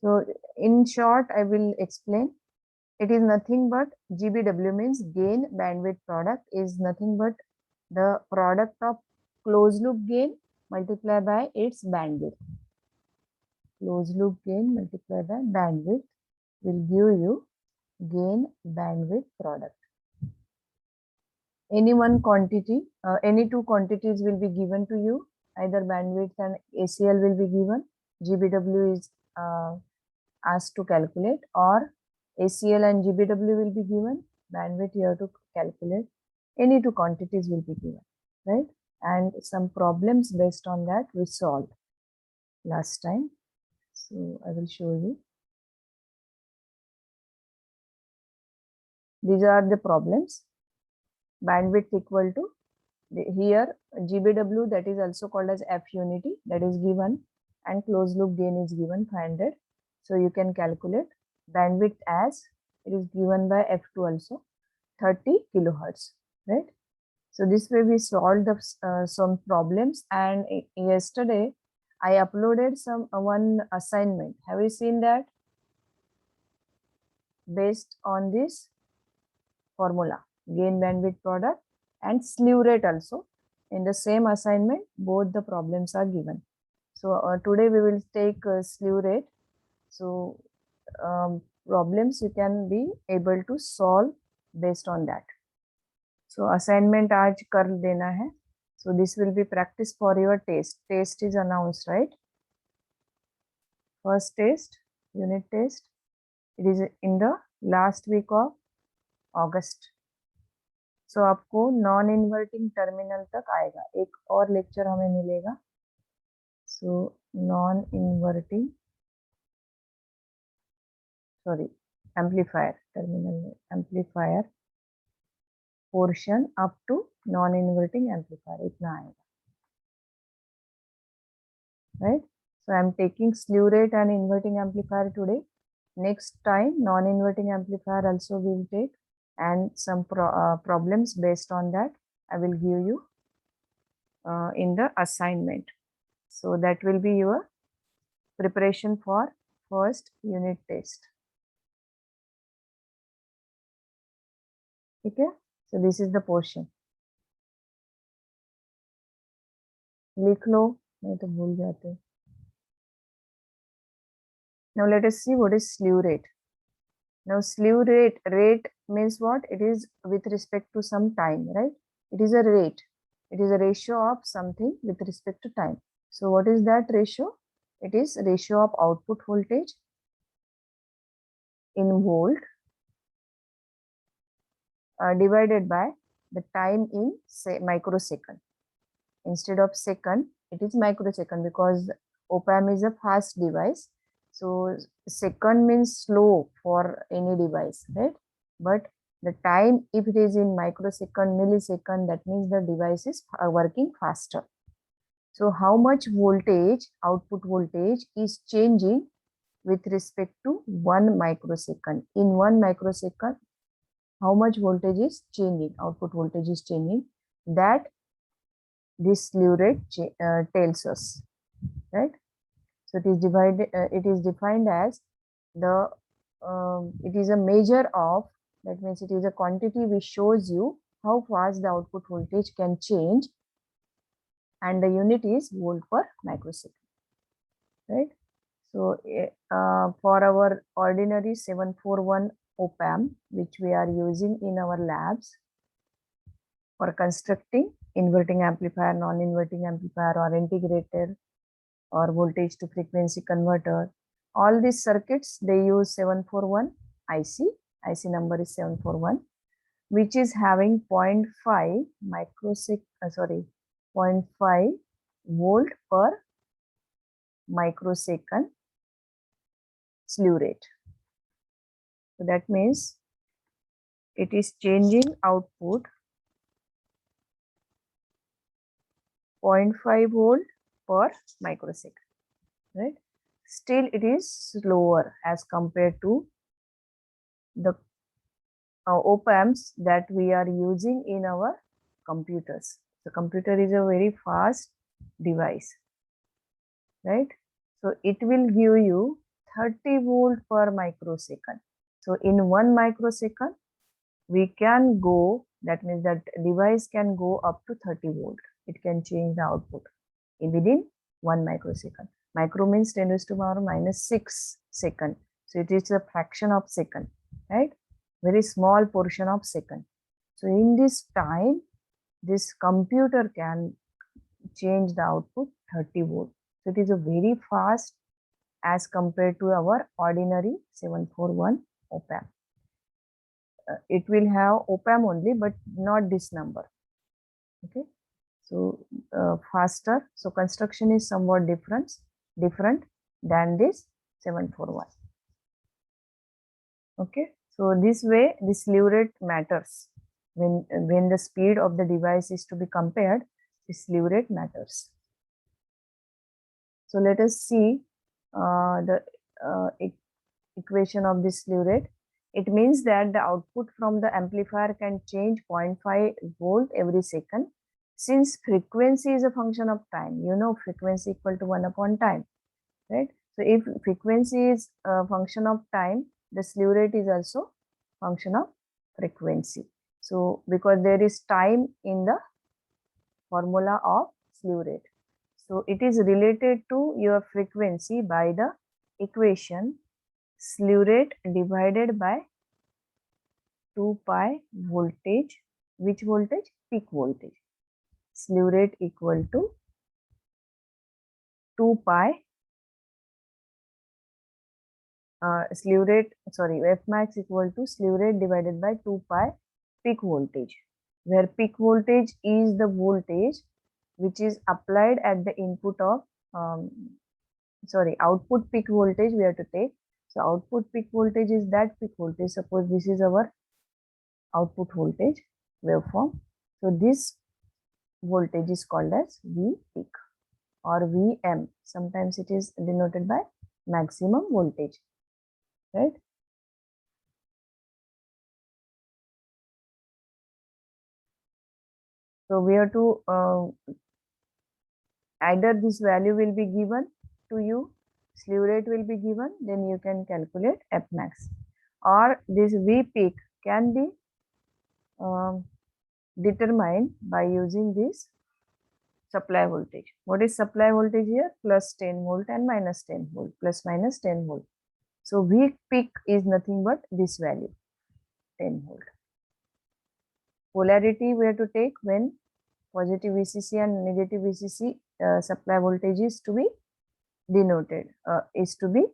So in short, I will explain. It is nothing but GBW means gain bandwidth product is nothing but the product of closed loop gain multiplied by its bandwidth. Closed loop gain multiplied by bandwidth will give you gain bandwidth product. Any one quantity, any two quantities will be given to you. Either bandwidth and ACL will be given. GBW is asked to calculate, or ACL and GBW will be given. Bandwidth you have to calculate. Any two quantities will be given, right? And some problems based on that we solved last time. So I will show you. These are the problems. Bandwidth equal to here GBW, that is also called as F unity, that is given, and closed loop gain is given 500. So you can calculate bandwidth as it is given by F2 also 30 kilohertz, right? So this way we solved the, some problems, and yesterday I uploaded one assignment. Have you seen that? Based on this formula, gain bandwidth product and slew rate also. In the same assignment, both the problems are given. So today we will take slew rate. So problems you can be able to solve based on that. So assignment आज कर देना है. So this will be practice for your test. Test is announced, right? First test, unit test. It is in the last week of August. So आपको non inverting terminal तक आएगा. एक और lecture हमें मिलेगा. So non inverting amplifier terminal amplifier portion up to non inverting amplifier इतना आएगा, right? So I am taking slew rate and inverting amplifier today. Next time non inverting amplifier also we will take, and some problems based on that I will give you in the assignment. So that will be your preparation for first unit test. Okay, so this is the portion. लिख लो, नहीं तो भूल जाते. Now let us see what is slew rate. Now slew rate means what? It is with respect to some time, right? It is a rate. It is a ratio of something with respect to time. So what is that ratio? It is ratio of output voltage in volt divided by the time in say microsecond. Instead of second, it is microsecond because op-amp is a fast device. So second means slow for any device, right? But the time, if it is in microsecond, millisecond, that means the device is working faster. So how much voltage, output voltage is changing with respect to 1 microsecond. In 1 microsecond, how much voltage is changing, output voltage is changing, that this slew rate tells us, right? So it is divided. It is defined as the. It is a measure of. That means it is a quantity which shows you how fast the output voltage can change, and the unit is volt per microsecond, right? So for our ordinary 741 op-amp, which we are using in our labs for constructing inverting amplifier, non-inverting amplifier, or integrator, or voltage to frequency converter, all these circuits they use 741 IC. IC number is 741, which is having 0.5 0.5 volt per microsecond slew rate. So that means it is changing output 0.5 volt per microsecond, right? Still it is slower as compared to the op-amps that we are using in our computers. The computer is a very fast device, right? So it will give you 30 volt per microsecond. So in 1 microsecond, we can go, that means that device can go up to 30 volt. It can change the output within 1 microsecond. Micro means 10 raised to power minus 6 second. So it is a fraction of second, right? Very small portion of second. So in this time, this computer can change the output 30 volt. So it is a very fast as compared to our ordinary 741 op-amp. It will have op-amp only, but not this number. Okay, so faster. So construction is somewhat different than this 741. Okay, so this way, the slew rate matters. When the speed of the device is to be compared, the slew rate matters. So let us see the equation of this slew rate. It means that the output from the amplifier can change 0.5 volt every second. Since frequency is a function of time, you know frequency equal to 1 upon time, right? So if frequency is a function of time, the slew rate is also function of frequency. So because there is time in the formula of slew rate, so it is related to your frequency by the equation slew rate divided by 2 pi voltage. Which voltage? Peak voltage. Slew rate equal to 2 pi slew rate, sorry, F max equal to slew rate divided by 2 pi peak voltage, where peak voltage is the voltage which is applied at the input of output peak voltage we have to take. So output peak voltage is that peak voltage. Suppose this is our output voltage waveform. So this voltage is called as V peak or Vm. Sometimes it is denoted by maximum voltage, right? So we have to either this value will be given to you, slew rate will be given, then you can calculate F max, or this V peak can be determined by using this supply voltage. What is supply voltage here? Plus 10 volt and minus 10 volt, plus minus 10 volt. So V peak is nothing but this value, 10 volt. Polarity we have to take when positive VCC and negative VCC supply voltage is to be denoted, is to be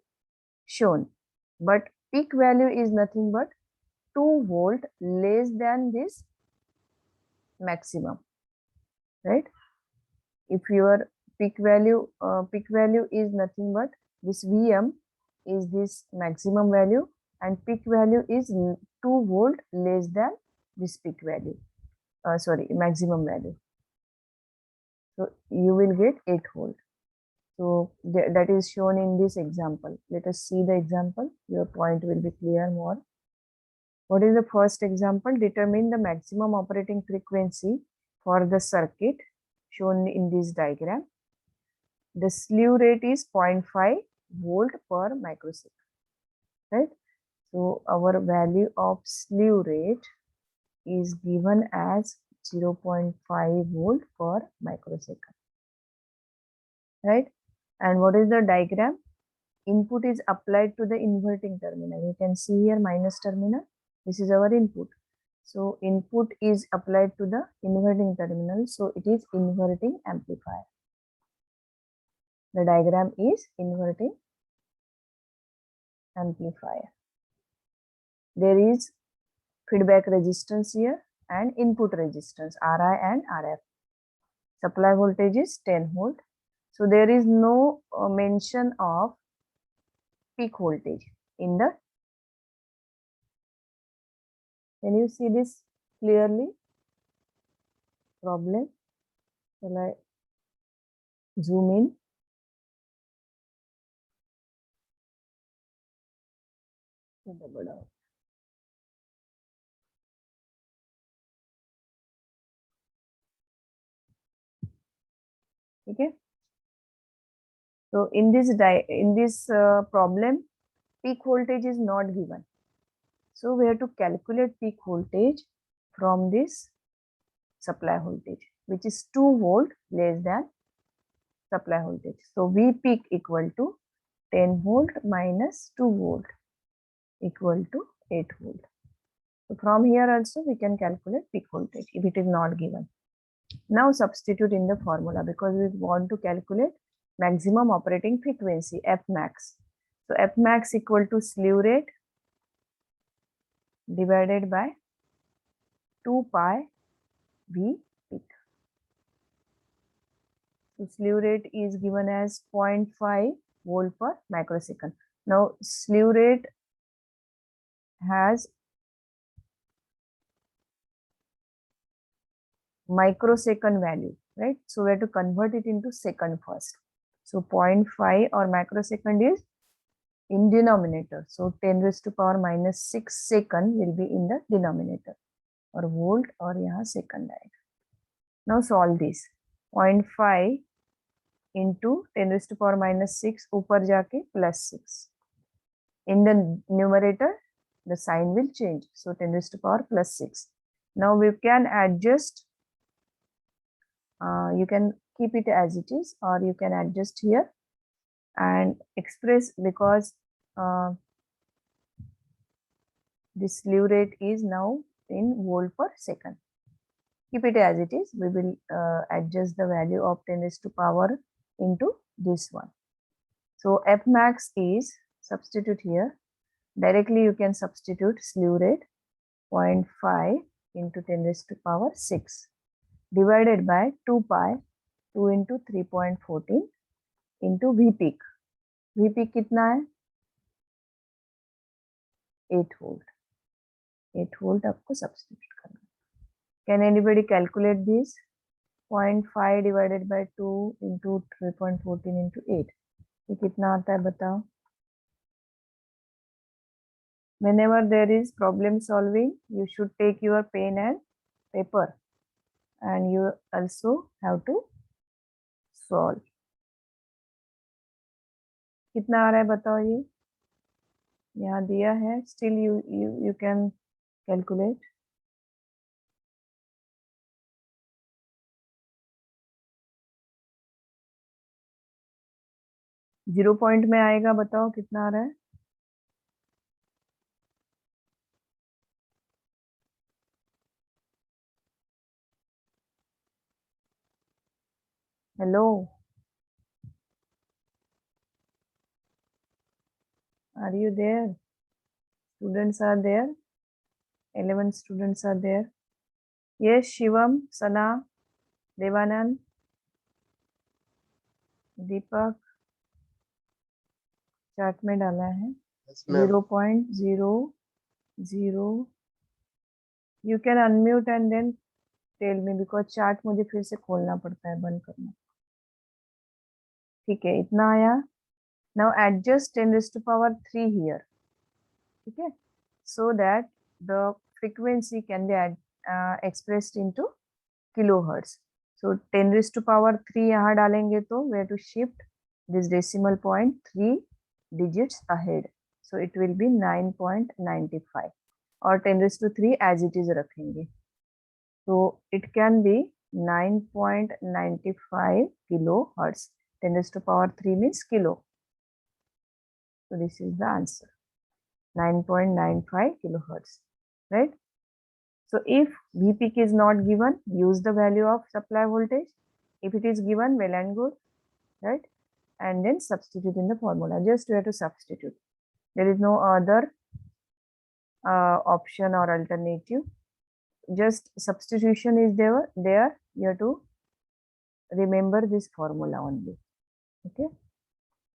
shown. But peak value is nothing but 2 volt less than this maximum, right? If your peak value is nothing but this Vm is this maximum value, and peak value is 2 volt less than this peak value, maximum value. So you will get 8 volt. So that is shown in this example. Let us see the example. Your point will be clear more. What is the first example? Determine the maximum operating frequency for the circuit shown in this diagram. The slew rate is 0.5 volt per microsecond, right? So our value of slew rate is given as 0.5 volt per microsecond, right? And what is the diagram? Input is applied to the inverting terminal. You can see here minus terminal. This is our input. So input is applied to the inverting terminal. So it is inverting amplifier. The diagram is inverting amplifier. There is feedback resistance here and input resistance Ri and Rf. Supply voltage is 10 volt. So there is no mention of peak voltage in the. Can you see this clearly? Problem. Shall I zoom in? Okay. So in this problem, peak voltage is not given. So we have to calculate peak voltage from this supply voltage, which is 2 volt less than supply voltage. So V peak equal to 10 volt minus 2 volt equal to 8 volt. So from here also we can calculate peak voltage if it is not given. Now substitute in the formula because we want to calculate maximum operating frequency F max. So F max equal to slew rate divided by 2 pi V peak. So slew rate is given as 0.5 volt per microsecond. Now slew rate has microsecond value, right? So we have to convert it into second first. So 0.5 or microsecond is in denominator. So 10 raised to power minus 6 second will be in the denominator और volt और यहाँ second आएगा. Now solve this. 0.5 into 10 raised to power minus 6 ऊपर जाके plus 6. In the numerator, the sign will change. So 10 raised to power plus 6. Now we can adjust. You can keep it as it is, or you can adjust here and express because this slew rate is now in volt per second. Keep it as it is. We will adjust the value of 10 raised to power into this one. So F max is, substitute here. Directly you can substitute slew rate 0.5 into 10 raised to power 6 divided by 2 pi 2 into 3.14 into V peak. V peak कितना है? 8 volt. 8 volt आपको substitute करना. Can anybody calculate this? 0.5 divided by 2 into 3.14 into 8. ये कितना आता है बताओ? Whenever there is problem solving, you should take your pen and paper and you also have to solve. कितना आ रहा है बताओ ये? यहाँ दिया है. Still you can calculate. Zero point में आएगा बताओ कितना आ रहा है? Hello, are you there? Students are there. 11 students are there. Yes, Shivam, Sana, Devanand, Deepak chart में डाला है. 0.00. You can unmute and then tell me because chart मुझे फिर से खोलना पड़ता है, बंद करना. ठीक है, इतना आया. Now adjust 10 raised to power 3 here. ठीक है, so that the frequency can be expressed into kilohertz. So 10 raised to power 3 यहाँ डालेंगे तो we have to shift this decimal point 3 digits ahead. So it will be 9.95 और 10 raised to 3 as it is रखेंगे. So it can be 9.95 kilohertz. 10 raised to power 3 means kilo. So this is the answer. 9.95 kilohertz, right? So if V peak is not given, use the value of supply voltage. If it is given, well and good, right? And then substitute in the formula. Just you have to substitute. There is no other option or alternative. Just substitution is there. You have to remember this formula only. Okay.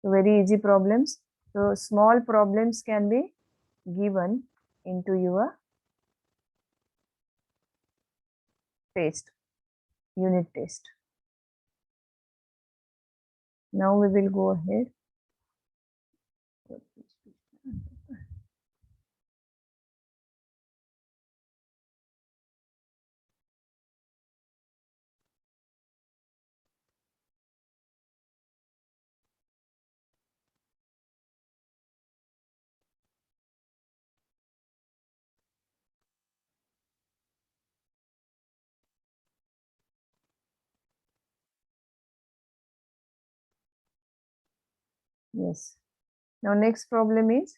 So very easy problems. So small problems can be given into your test, unit test. Now we will go ahead. Yes. Now next problem is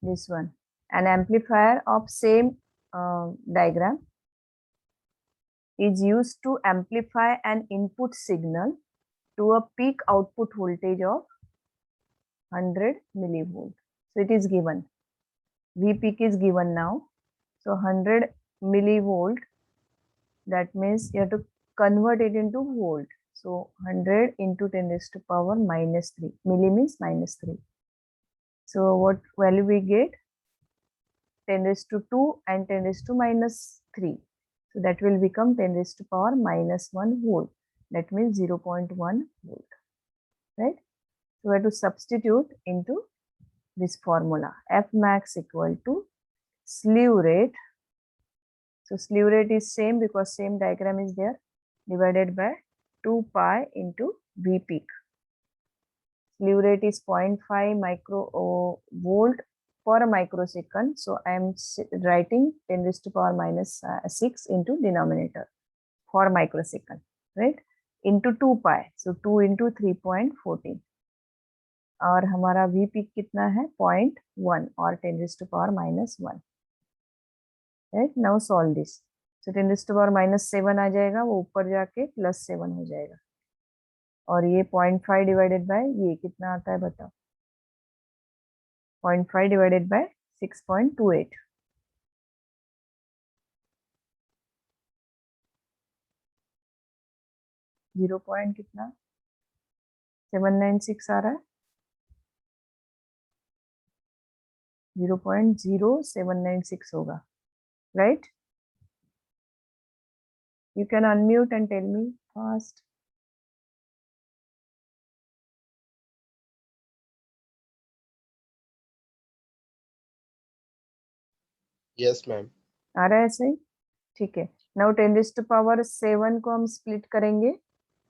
this one. An amplifier of same diagram is used to amplify an input signal to a peak output voltage of 100 millivolt. So it is given. V peak is given now. So 100 millivolt, that means you have to convert it into volt. So 100 into 10 raised to power minus 3. Milli means minus 3. So what value we get? 10 raised to 2 and 10 raised to minus 3. So that will become 10 raised to power minus 1 volt. That means 0.1 volt. Right? So we have to substitute into this formula. F max equal to slew rate. So slew rate is same because same diagram is there, divided by 2 pi into V peak. Slew rate is 0.5 microvolt per microsecond. So I am writing 10 raised to power minus 6 into denominator for microsecond, right? Into 2 pi. So 2 into 3.14. और हमारा V peak कितना है 0.1 और 10 raised to power minus 1. Right? Now solve this. So 10 raised to power minus 7 आ जाएगा, वो ऊपर जाके plus 7 हो जाएगा. और ये 0.5 डिवाइडेड बाय ये कितना आता है बताओ? 0.5 डिवाइडेड बाय 6.28. 0 पॉइंट कितना 796 आ रहा है. 0.0796 होगा, right? You can unmute and tell me fast. Yes, ma'am. आ रहा है सही? ठीक है. Now 10 raised to power 7 को हम split करेंगे.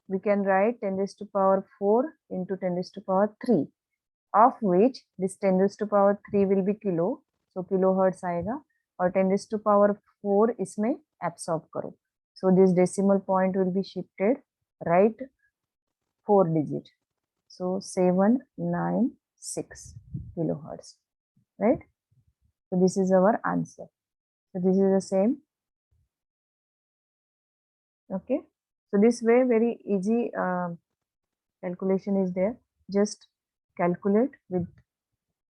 We can write 10 raised to power 4 into 10 raised to power 3, of which this 10 raised to power 3 will be kilo, so kilohertz आएगा, और 10 raised to power 4 इसमें absorb करो. So this decimal point will be shifted right 4 digit. So 796 kilohertz, right? So this is our answer. So this is the same. Okay. So this way very easy calculation is there. Just calculate with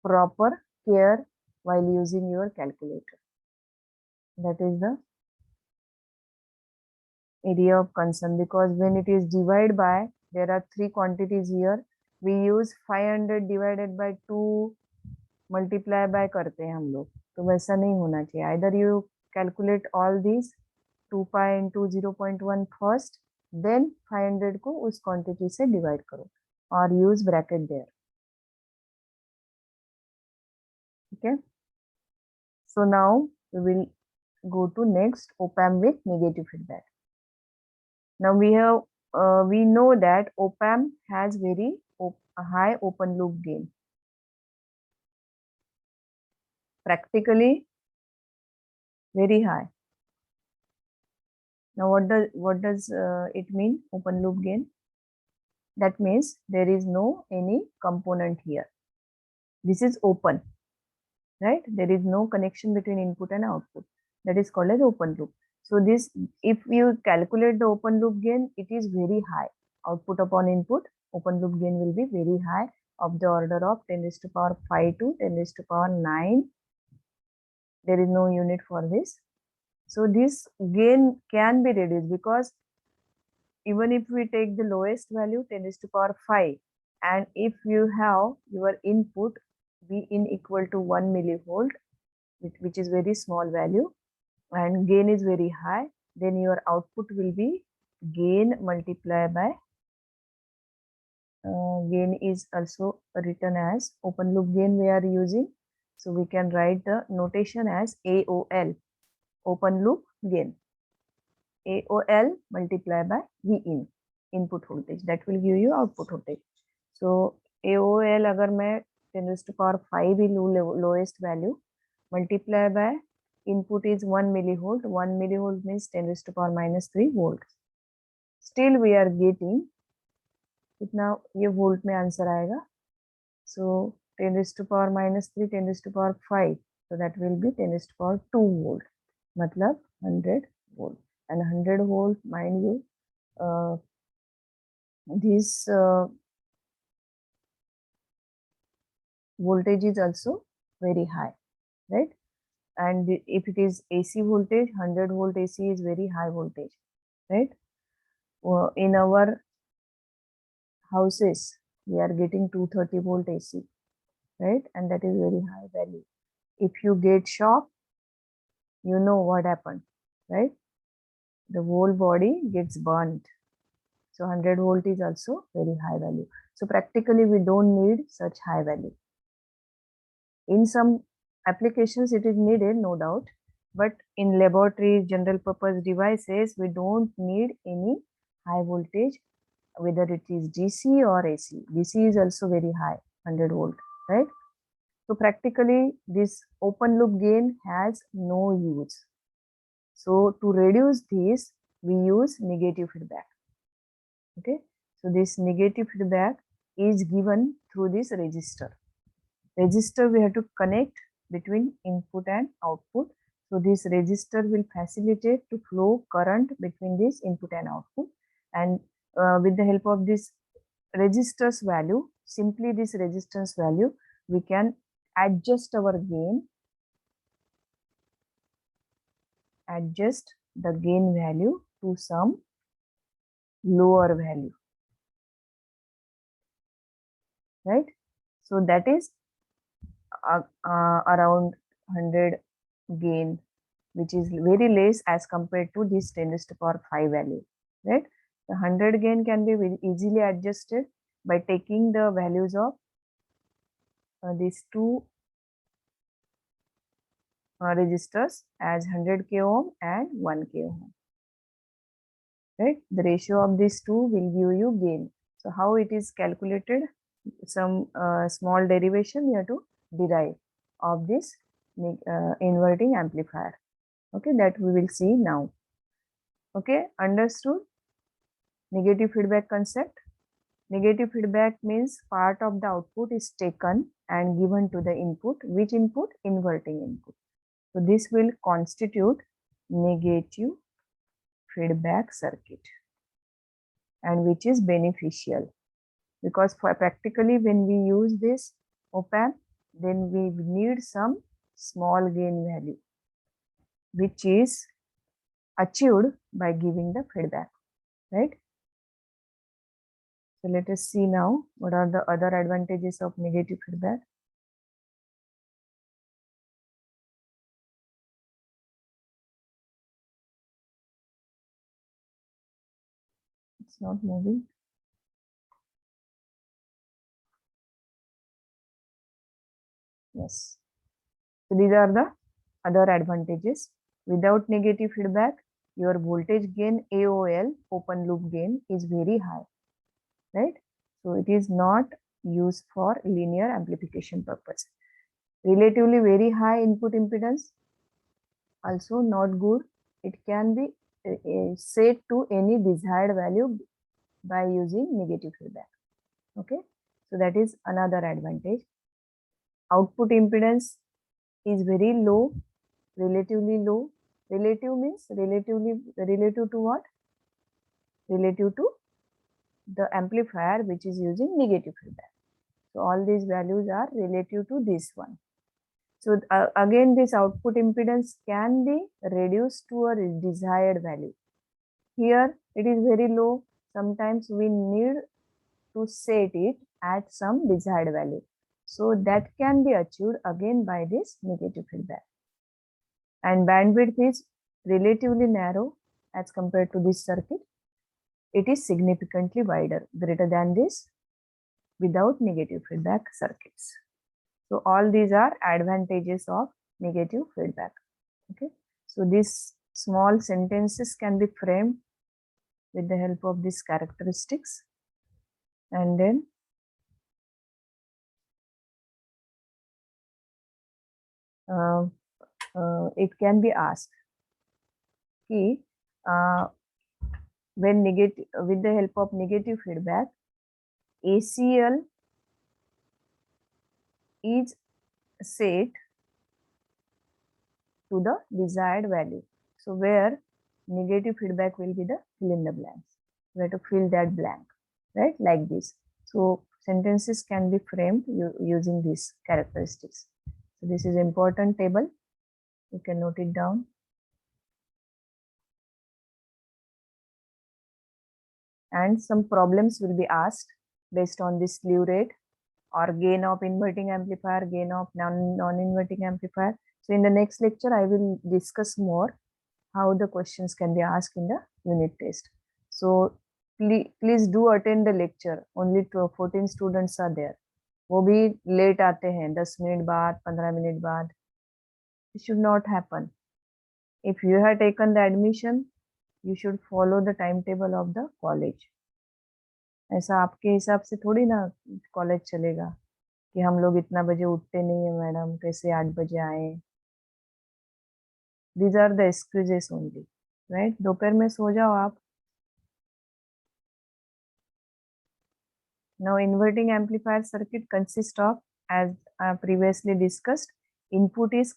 proper care while using your calculator. That is the area of concern, because when it is divided by, there are 3 quantities here. We use 500 divided by 2 multiply by करते हैं हम लोग, तो वैसा नहीं होना चाहिए. Either you calculate all these 2 pi into 0.1 first, then 500 को उस quantity से divide करो और use bracket there. Okay. So now we will go to next op-amp with negative feedback. Now we have we know that op-amp has very high open loop gain. Practically very high. Now what does it mean, open loop gain? That means there is no any component here. This is open, right? There is no connection between input and output. That is called as open loop. So this, if you calculate the open loop gain, it is very high. Output upon input, open loop gain will be very high, of the order of 10 raised to power 5 to 10 raised to power 9. There is no unit for this. So this gain can be reduced, because even if we take the lowest value 10 raised to power 5, and if you have your input be in equal to 1 millivolt, which is very small value, and gain is very high, then your output will be gain multiplied by gain is also written as open loop gain we are using. So we can write the notation as AOL, open loop gain. AOL multiplied by Vin, input voltage, that will give you output voltage. So AOL अगर मैं 10 raised to power 5 भी लूँ lowest value, multiply by input is 1 millivolt. 1 millivolt means 10 raised to power minus 3 volts. Still we are getting कितना ये volt में answer आएगा. So 10 raised to power minus 3, 10 raised to power 5. So that will be 10 raised to power 2 volt. मतलब 100 volt. And 100 volt, mind you, this voltage is also very high, right? And if it is AC voltage, 100 volt AC is very high voltage, right? In our houses, we are getting 230 volt AC, right? And that is very high value. If you get shock, you know what happened, right? The whole body gets burnt. So 100 volt is also very high value. So practically we don't need such high value. In some applications it is needed, no doubt, but in laboratory general purpose devices we don't need any high voltage, whether it is DC or AC. DC is also very high, 100 volt, right? So practically this open loop gain has no use. So to reduce this, we use negative feedback. Okay, so this negative feedback is given through this resistor. Resistor we have to connect between input and output. So this resistor will facilitate to flow current between this input and output. And with the help of this resistor's value, simply this resistance value, we can adjust our gain, adjust the gain value to some lower value, right? So that is around 100 gain, which is very less as compared to this 10 raised to power 5 value, right? The 100 gain can be very easily adjusted by taking the values of these two resistors as 100k ohm and 1k ohm, right? The ratio of these two will give you gain. So how it is calculated? Some small derivation you have to derive of this inverting amplifier. Okay, that we will see now. Okay, understood? Negative feedback concept. Negative feedback means part of the output is taken and given to the input. Which input? Inverting input. So this will constitute negative feedback circuit, and which is beneficial, because for practically when we use this op-amp, then we need some small gain value, which is achieved by giving the feedback, right? So let us see now what are the other advantages of negative feedback. It's not moving. Yes. So these are the other advantages. Without negative feedback, your voltage gain AOL, open loop gain, is very high, right? So it is not used for linear amplification purpose. Relatively very high input impedance, also not good. It can be set to any desired value by using negative feedback. Okay, so that is another advantage. Output impedance is very low, relatively low. Relative means relative to what? Relative to the amplifier which is using negative feedback. So all these values are relative to this one. So again, this output impedance can be reduced to a desired value. Here it is very low. Sometimes we need to set it at some desired value. So that can be achieved again by this negative feedback. And bandwidth is relatively narrow as compared to this circuit. It is significantly wider, greater than this without negative feedback circuits. So all these are advantages of negative feedback. Okay, so these small sentences can be framed with the help of these characteristics, and then it can be asked कि when negative, with the help of negative feedback, ACL is set to the desired value. So where negative feedback will be the fill in the blanks. We have to fill that blank, right? Like this. So sentences can be framed using these characteristics. So this is important table. You can note it down. And some problems will be asked based on this slew rate or gain of inverting amplifier, gain of non-inverting amplifier. So in the next lecture, I will discuss more how the questions can be asked in the unit test. So please do attend the lecture. Only 14 students are there. वो भी late आते हैं 10 minute बाद 15 minute बाद. It should not happen. If you have taken the admission, you should follow the timetable of the college. ऐसा आपके हिसाब से थोड़ी ना कॉलेज चलेगा कि हम लोग इतना बजे उठते नहीं है मैडम, कैसे 8 बजे आए. These are the excuses only, right? दोपहर में सो जाओ आप. Now inverting amplifier circuit consists of, as previously discussed, input is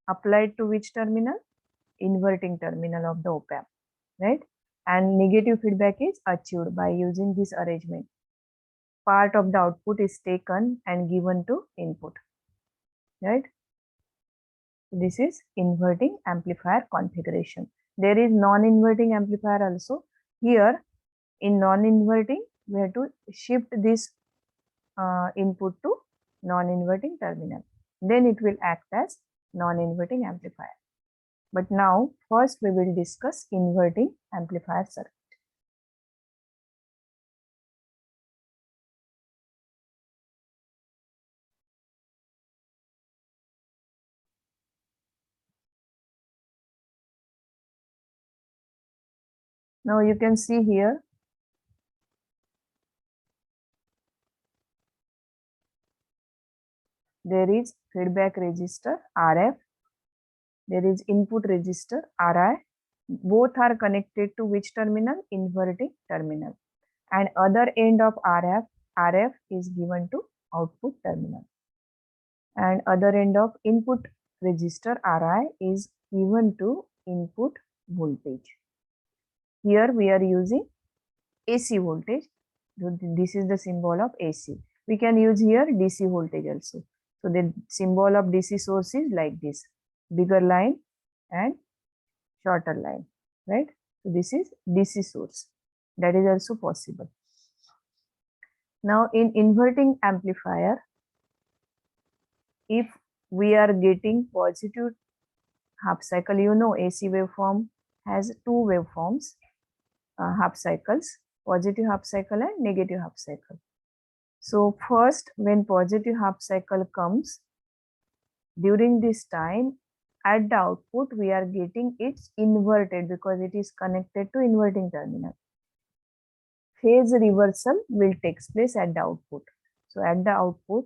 applied to which terminal? Inverting terminal of the op-amp, right? And negative feedback is achieved by using this arrangement. Part of the output is taken and given to input, right? This is inverting amplifier configuration. There is non-inverting amplifier also. Here in non-inverting, we have to shift this input to non-inverting terminal. Then it will act as non-inverting amplifier. But now first we will discuss inverting amplifier circuit. Now you can see here there is feedback resistor RF, there is input resistor RI. Both are connected to which terminal? Inverting terminal. And other end of RF is given to output terminal. And other end of input resistor RI is given to input voltage. Here we are using AC voltage. This is the symbol of AC. We can use here DC voltage also. So the symbol of DC source is like this, bigger line and shorter line, right? So this is DC source. That is also possible. Now in inverting amplifier, if we are getting positive half cycle, you know AC waveform has two waveforms, half cycles, positive half cycle and negative half cycle. So first, when positive half cycle comes, during this time at the output we are getting it's inverted because it is connected to inverting terminal. Phase reversal will take place at the output. So at the output,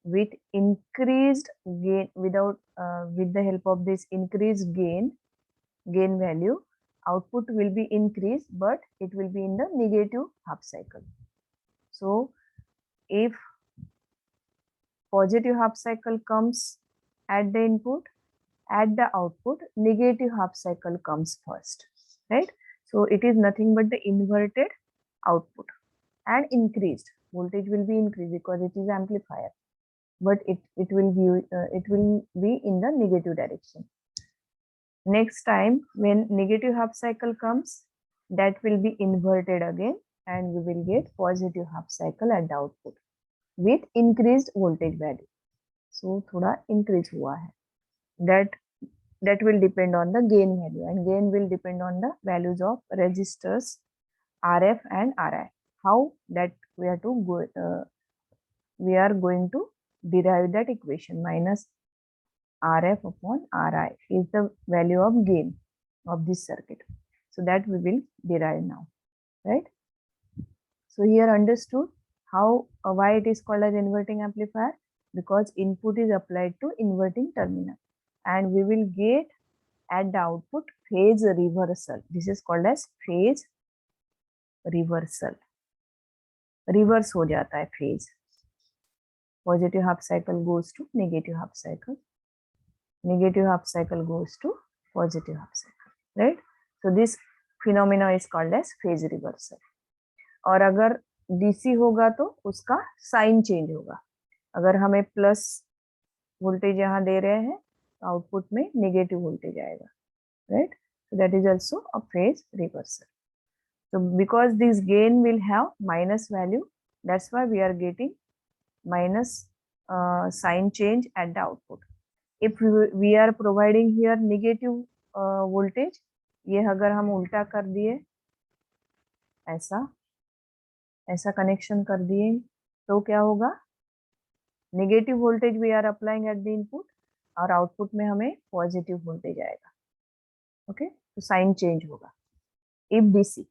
with increased gain, with the help of this increased gain value, output will be increased, but it will be in the negative half cycle. So if positive half cycle comes at the input, at the output negative half cycle comes first, right? So it is nothing but the inverted output and increased voltage will be increased because it is amplifier, but it will be in the negative direction. Next time when negative half cycle comes, that will be inverted again and we will get positive half cycle at the output with increased voltage value. So थोड़ा increase हुआ है. That will depend on the gain value, and gain will depend on the values of resistors RF and RI. How that we are going to derive that equation. Minus RF upon RI is the value of gain of this circuit. So that we will derive now, right? So here understood how why it is called as inverting amplifier, because input is applied to inverting terminal. and we will get at the output phase reversal. This is called as phase reversal. Reverse हो जाता है phase. Positive half cycle goes to negative half cycle. Negative half cycle goes to positive half cycle, right? So this phenomena is called as phase reversal. और अगर DC होगा तो उसका sign change होगा. अगर हमें प्लस वोल्टेज यहाँ दे रहे हैं तो आउटपुट में नेगेटिव वोल्टेज आएगा, right? So that is also a phase reversal. So because this gain will have minus value, that's why we are getting minus sign change at the output. If we are providing here negative voltage, ये अगर हम उल्टा कर दिए, ऐसा connection कर दिए तो क्या होगा? Negative voltage we are applying at the input और आउटपुट में हमें पॉजिटिव वोल्टेज आएगा. ओके, तो साइन चेंज होगा if DC.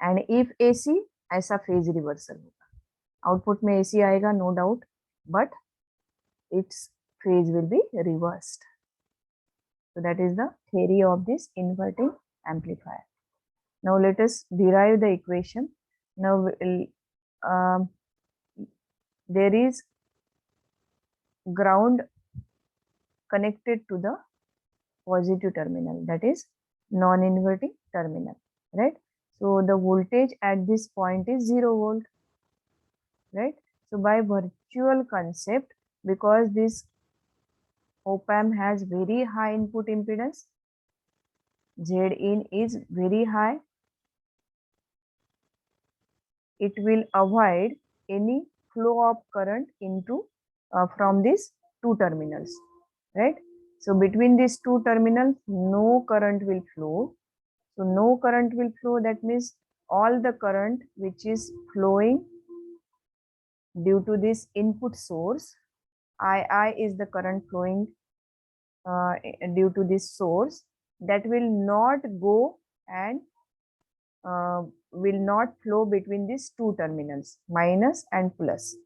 And if AC, ऐसा फेज रिवर्सल होगा. आउटपुट में एसी आएगा no doubt, but it's phase will be reversed. So that is the theory of this inverting amplifier. Now let us derive the equation. Now there is ground connected to the positive terminal, that is non-inverting terminal, right? So the voltage at this point is 0 volt, right? So by virtual concept, because this op-amp has very high input impedance, Zin is very high, it will avoid any flow of current into from these two terminals, right? So between these two terminals no current will flow. So no current will flow, that means all the current which is flowing due to this input source, II is the current flowing due to this source, that will not go and will not flow between these two terminals, minus and plus,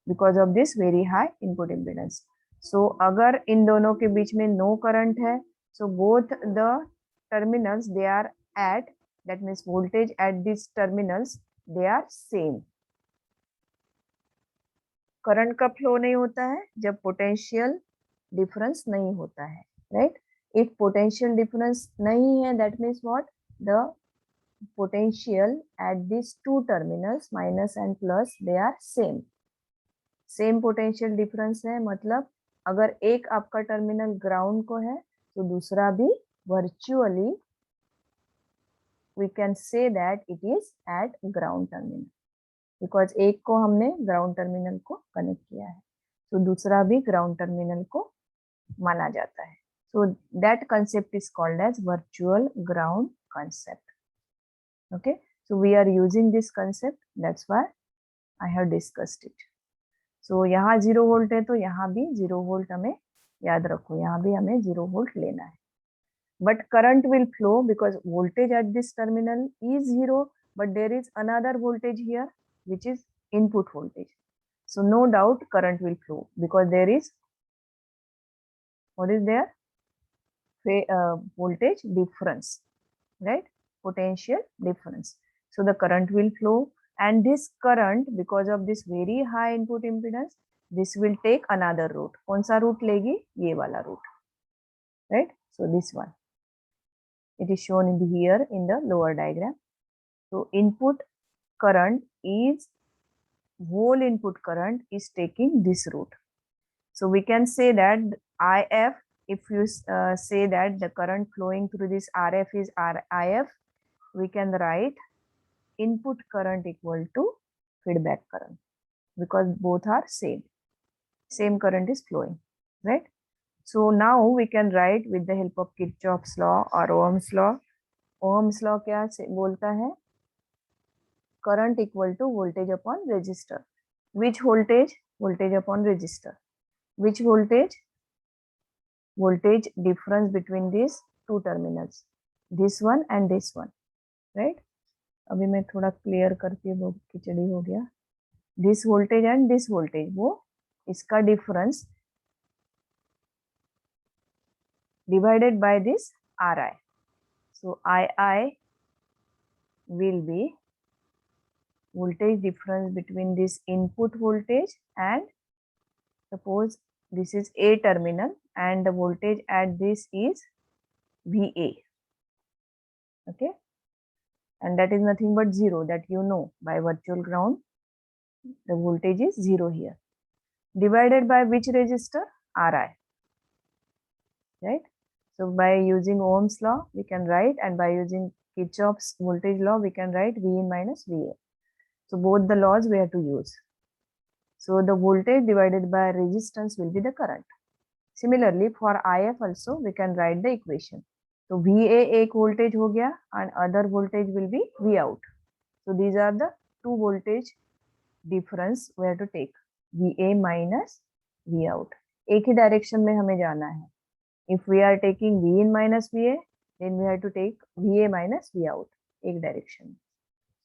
because of this very high input impedance. So अगर इन दोनों के बीच में no current है, so both the terminals they are at, that means voltage at these terminals they are same. Current का flow नहीं होता है जब पोटेंशियल डिफरेंस नहीं होता है, राइट? इफ पोटेंशियल डिफरेंस नहीं है, that means what? The potential at this two terminals minus and plus they are same. Same potential difference है, मतलब अगर एक आपका टर्मिनल ग्राउंड को है तो दूसरा भी virtually we can say that it is at ground terminal, because एक को हमने ग्राउंड टर्मिनल को कनेक्ट किया है तो दूसरा भी ग्राउंड टर्मिनल को माना जाता है. So that concept is called as virtual ground concept. Okay, so we are using this concept, that's why I have discussed it. सो यहाँ 0 वोल्ट है तो यहाँ भी 0 वोल्ट हमें याद रखो, यहाँ भी हमें 0 वोल्ट लेना है. But current will flow because voltage at this terminal is 0, but there is another voltage here which is input voltage. So no doubt current will flow because there is, what is there? Voltage difference, right? Potential difference. So the current will flow, and this current, because of this very high input impedance, this will take another route. कौन सा route लेगी? ये वाला route, right? So this one, it is shown in here in the lower diagram. So input current is, whole input current is taking this route. So we can say that IF, if you say that the current flowing through this RF is IF, we can write input current equal to feedback current, because both are same current is flowing, right? So now we can write with the help of Kirchhoff's law or Ohm's law. Ohm's law क्या बोलता है? Current equal to voltage upon resistor. Which voltage? Voltage upon resistor. Which voltage? Voltage difference between these two terminals, this one and this one, right? अभी मैं थोड़ा clear करती हूँ, बहुत खिचड़ी हो गया. This voltage and this voltage, वो इसका difference divided by this Ri. So Ii will be voltage difference between this input voltage and suppose this is A terminal and the voltage at this is VA. Okay, and that is nothing but 0, that you know by virtual ground the voltage is 0 here, divided by which resistor? Ri, right? So by using Ohm's law we can write, and by using Kirchhoff's voltage law we can write V in minus VA. So both the laws we have to use. So the voltage divided by resistance will be the current. Similarly for IF also we can write the equation. So VA एक voltage हो गया and other voltage will be V out. So these are the two voltage difference we have to take, VA minus V out. एक ही direction में हमें जाना है. If we are taking V in minus VA, then we have to take VA minus V out, एक direction.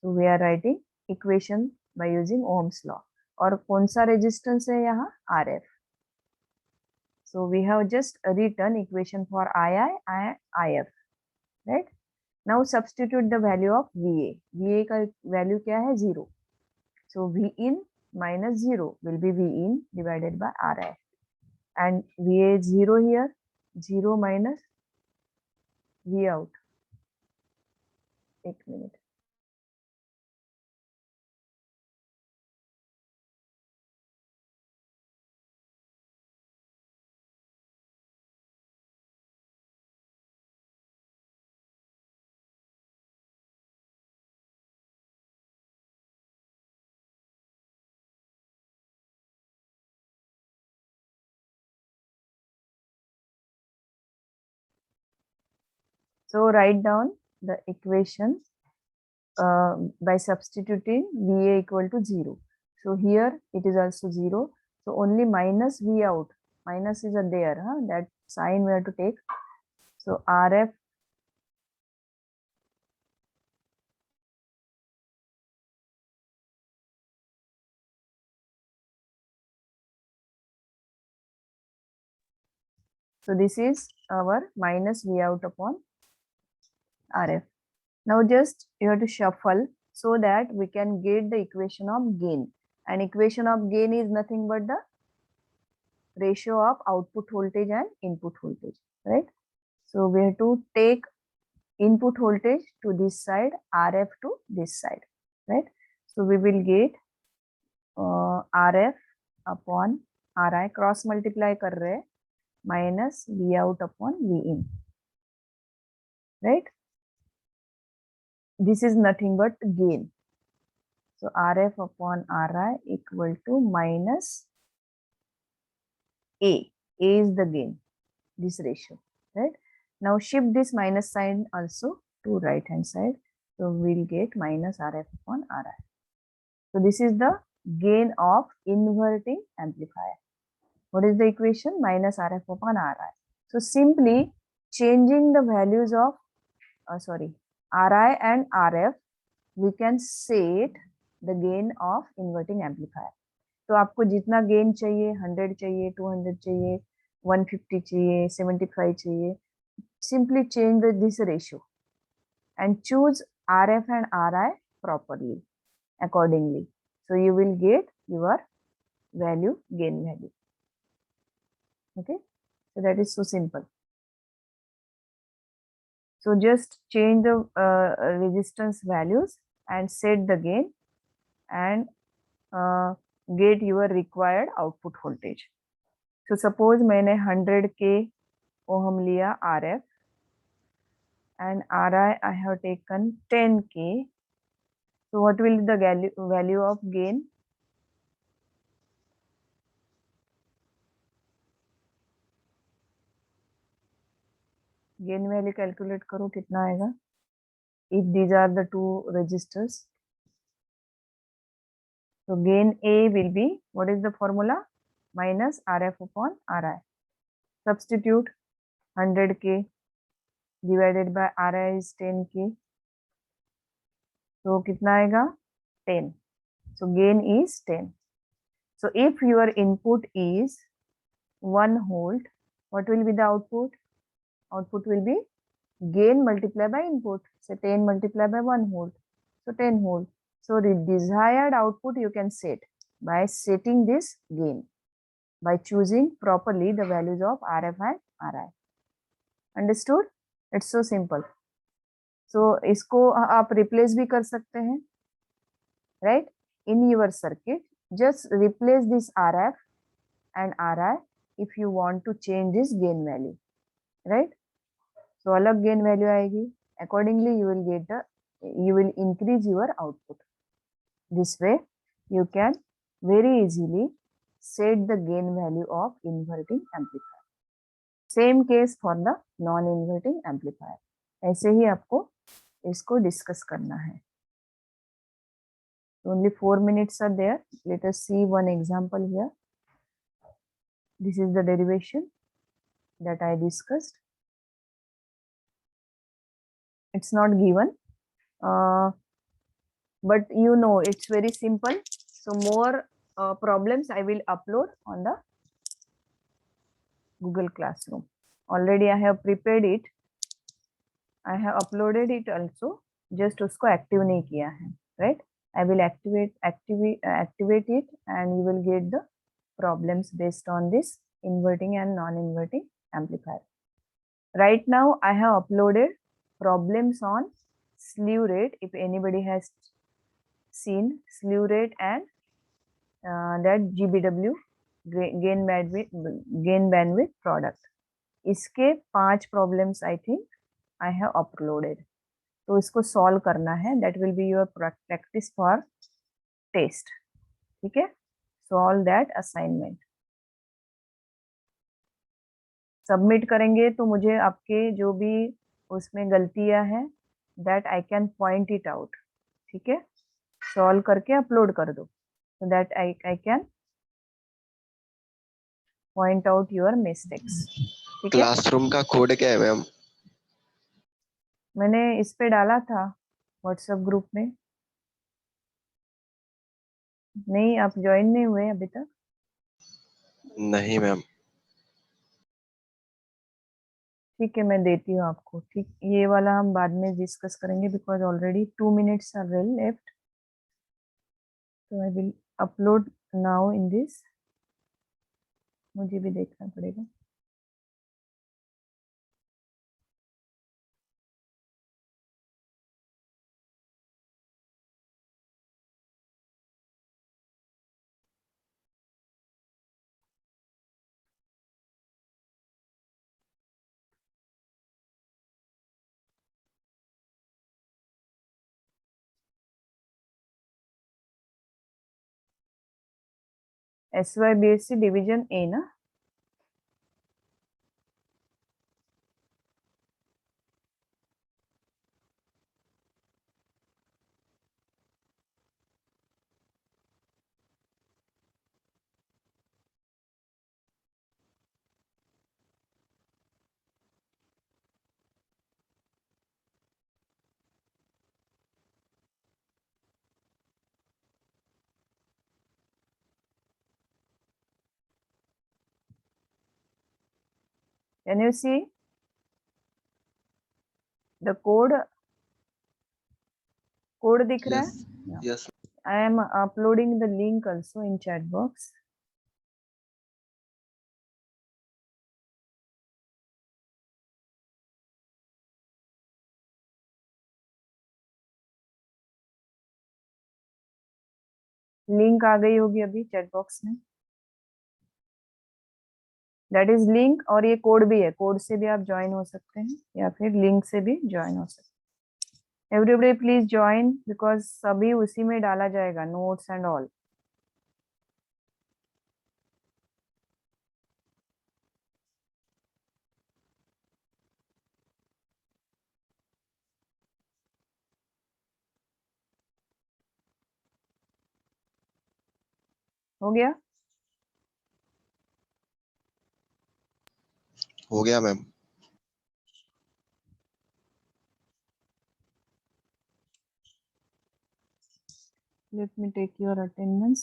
So we are writing equation by using Ohm's law. और कौन सा resistance है यहाँ? RF. So we have just written equation for II and IF, right? Now substitute the value of VA. VA का value क्या है? 0. So V in minus 0 will be V in divided by Ri. And VA is 0 here. 0 minus V out. 1 minute. So write down the equation by substituting VA equal to 0. So here it is also 0. So only minus V out. Minus is there. That sign we have to take. So RF so this is our minus V out upon RF. Now just you have to shuffle so that we can get the equation of gain. And equation of gain is nothing but the ratio of output voltage and input voltage, right? So we have to take input voltage to this side, RF to this side, right? So we will get RF upon RI, cross multiply कर रहे हैं, minus V out upon V in, right? This is nothing but gain. So RF upon RI equal to minus A. A is the gain, this ratio, right? Now shift this minus sign also to right hand side. So we'll get minus RF upon RI. So this is the gain of inverting amplifier. What is the equation? Minus RF upon RI. So simply changing the values of RI and RF, we can set the gain of inverting amplifier. तो आपको जितना gain चाहिए, 100 चाहिए, 200 चाहिए, 150 चाहिए, 75 चाहिए, simply change this ratio and choose RF and RI properly accordingly. So you will get your value, gain value. Okay, so that is so simple. So just change the resistance values and set the gain and get your required output voltage. So suppose मैंने 100K ohm लिया RF and RI I have taken 10K. So what will be the value of gain? Gain value calculate करो कितना आएगा? If these are the two resistors. So gain A will be, what is the formula? Minus RF upon RI. Substitute 100K divided by RI is 10K. So कितना आएगा? 10. So gain is 10. So if your input is 1 volt, what will be the output? output will be gain multiplied by input. So 10 multiplied by 1 volt. So 10 volt. So the desired output you can set by setting this gain, by choosing properly the values of RF and RI. Understood? It's so simple. So इसको आप replace भी कर सकते हैं, right? In your circuit, just replace this RF and RI if you want to change this gain value, right? So अलग gain value आएगी. Accordingly, you will increase your output. This way, you can very easily set the gain value of inverting amplifier. Same case for the non-inverting amplifier. ऐसे ही आपको इसको discuss करना है. Only 4 minutes are there. Let us see one example here. This is the derivation that I discussed. It's not given, but you know it's very simple. So more problems I will upload on the Google Classroom. Already I have prepared it. I have uploaded it also. Just उसको active नहीं किया है, right? I will activate it, and you will get the problems based on this inverting and non-inverting amplifier. Right now I have uploaded problems on slew rate. If anybody has seen slew rate and that GBW gain bandwidth product, इसके 5 problems I think I have uploaded. तो इसको solve करना है. That will be your practice for test. ठीक है? Solve that assignment. Submit करेंगे तो मुझे आपके जो भी उसमें गलतियां हैं that I can point it out. ठीक है? सॉल्व करके अपलोड कर दो so that I can point out your mistakes. ठीक है? क्लासरूम का कोड क्या है मैम? मैंने इस पे डाला था व्हाट्सएप ग्रुप में. नहीं, आप ज्वाइन नहीं हुए अभी तक? नहीं मैम. ठीक है, मैं देती हूँ आपको. ठीक, ये वाला हम बाद में डिस्कस करेंगे because already 2 minutes are well left. तो I will upload now in this. मुझे भी देखना पड़ेगा. SYBSC डिवीजन ए ना? Can you see the code? Code दिख रहा है? Yes. I am uploading the link also in chat box. Link आ गई होगी अभी चैट बॉक्स में. That is link. और ये कोड भी है. कोड से भी आप ज्वाइन हो सकते हैं या फिर लिंक से भी ज्वाइन हो सकते हैं. एवरीबडी प्लीज ज्वाइन बिकॉज सभी उसी में डाला जाएगा, नोट्स एंड ऑल. हो गया? हो गया ma'am. Let me take your attendance.